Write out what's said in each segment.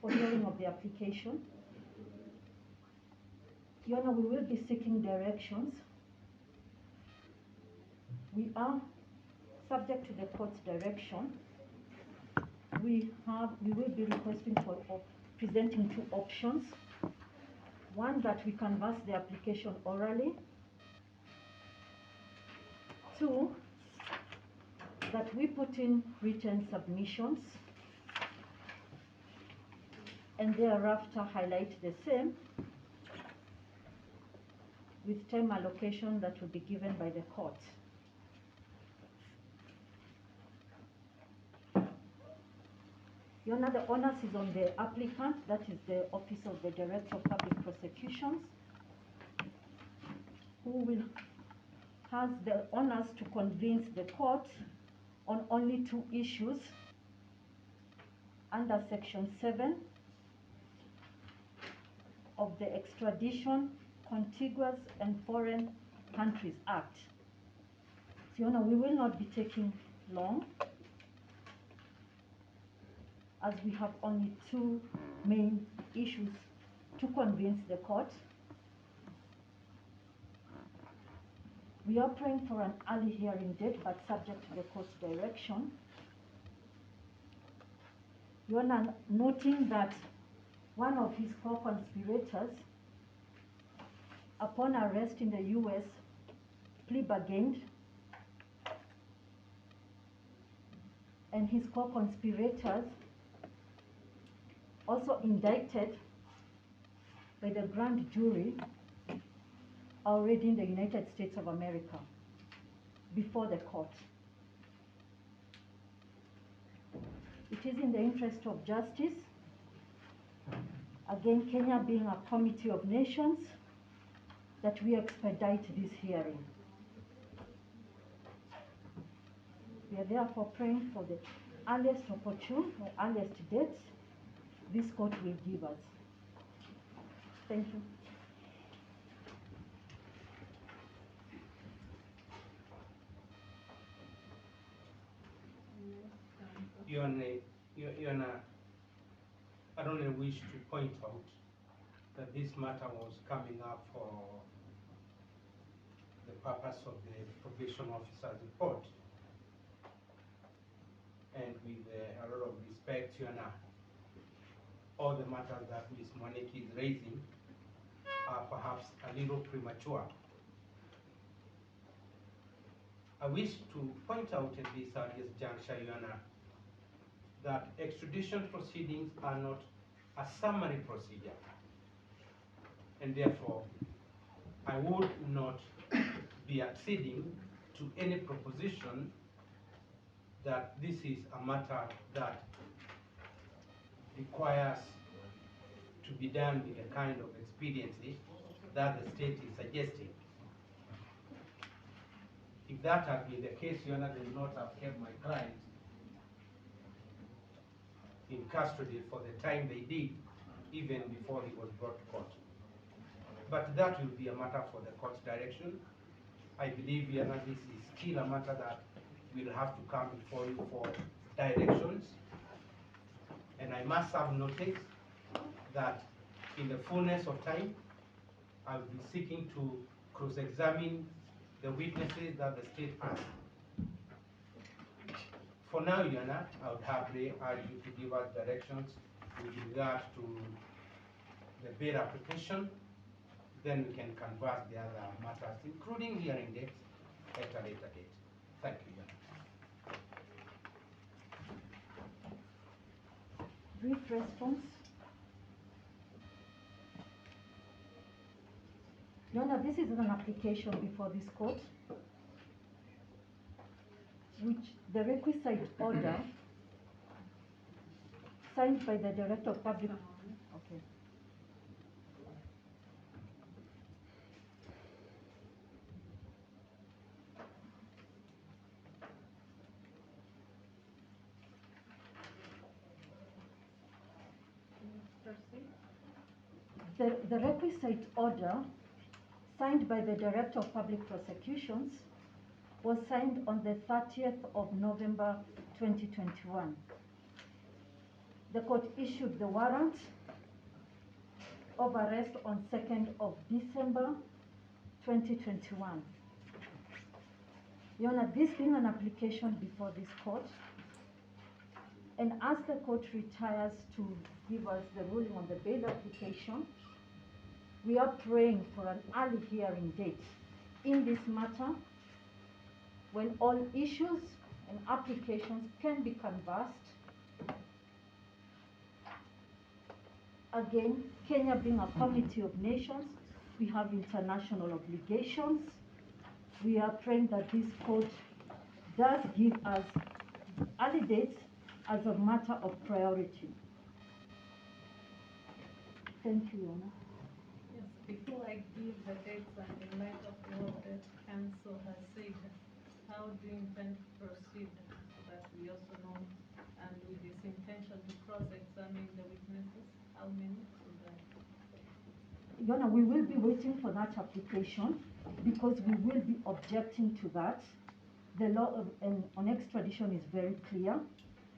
for hearing of the application. Your Honor, we will be seeking directions. We are subject to the court's direction. We will be requesting for presenting two options. One, that we canvass the application orally. Two, that we put in written submissions and thereafter highlight the same with time allocation that will be given by the court. Your Honor, the onus is on the applicant, that is the Office of the Director of Public Prosecutions, who has the onus to convince the court on only two issues under Section 7 of the Extradition, Contiguous and Foreign Countries Act. So, Your Honor, we will not be taking long, as we have only two main issues to convince the court. We are praying for an early hearing date, but subject to the court's direction. You are noting that one of his co-conspirators, upon arrest in the US, plea bargained, and his co-conspirators, also indicted by the grand jury, are already in the United States of America before the court. It is in the interest of justice, again, Kenya being a committee of nations, that we expedite this hearing. We are therefore praying for the earliest opportune or earliest date this court will give us. Thank you. Your Honor, I only wish to point out that this matter was coming up for the purpose of the probation officer's report. And with a lot of respect, Your Honor, all the matters that Ms. Monique is raising are perhaps a little premature. I wish to point out at this earliest juncture, Your Honor, that extradition proceedings are not a summary procedure. And therefore, I would not be acceding to any proposition that this is a matter that requires to be done with the kind of expediency that the state is suggesting. If that had been the case, Your Honor, they would not have kept my client in custody for the time they did, even before he was brought to court. But that will be a matter for the court's direction. I believe, Your Honor, this is still a matter that will have to come before you for directions. And I must have noticed that in the fullness of time, I will be seeking to cross-examine the witnesses that the state has. For now, Your Honor, I would happily urge you to give us directions with regard to the bail application. Then we can converse the other matters, including hearing dates, at a later date. Thank you, Your Honor. Brief response. Your Honor, this is an application before this court, which the requisite order signed by the Director of Public. Okay. The requisite order signed by the Director of Public Prosecutions was signed on the 30th of November 2021. the court issued the warrant of arrest on 2nd of December 2021. Your Honor, this being an application before this court, and as the court retires to give us the ruling on the bail application, we are praying for an early hearing date in this matter when all issues and applications can be canvassed. Again, Kenya being a community of nations, we have international obligations. We are praying that this court does give us early dates as a matter of priority. Thank you, Your Honor. Yes, before I give the dates and in light of what the council has said, how do you intend to proceed so that we also know, and with this intention to cross-examine the witnesses, how many so that? Your Honor, we will be waiting for that application because we will be objecting to that. The law on extradition is very clear.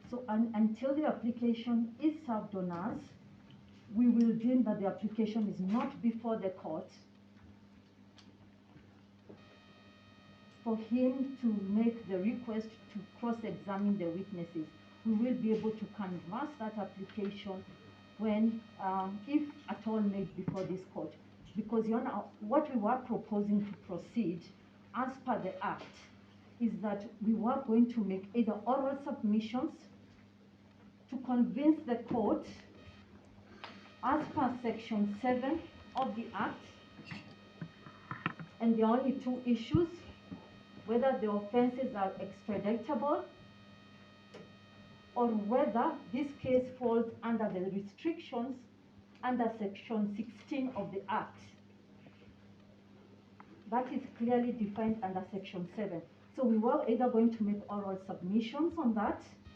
So until the application is served on us, we will deem that the application is not before the court for him to make the request to cross-examine the witnesses. We will be able to canvass that application when, if at all made before this court. Because, Your Honor, what we were proposing to proceed as per the Act is that we were going to make either oral submissions to convince the court as per Section 7 of the Act, and the only two issues, whether the offenses are extraditable or whether this case falls under the restrictions under Section 16 of the Act. That is clearly defined under Section 7. So we were either going to make oral submissions on that,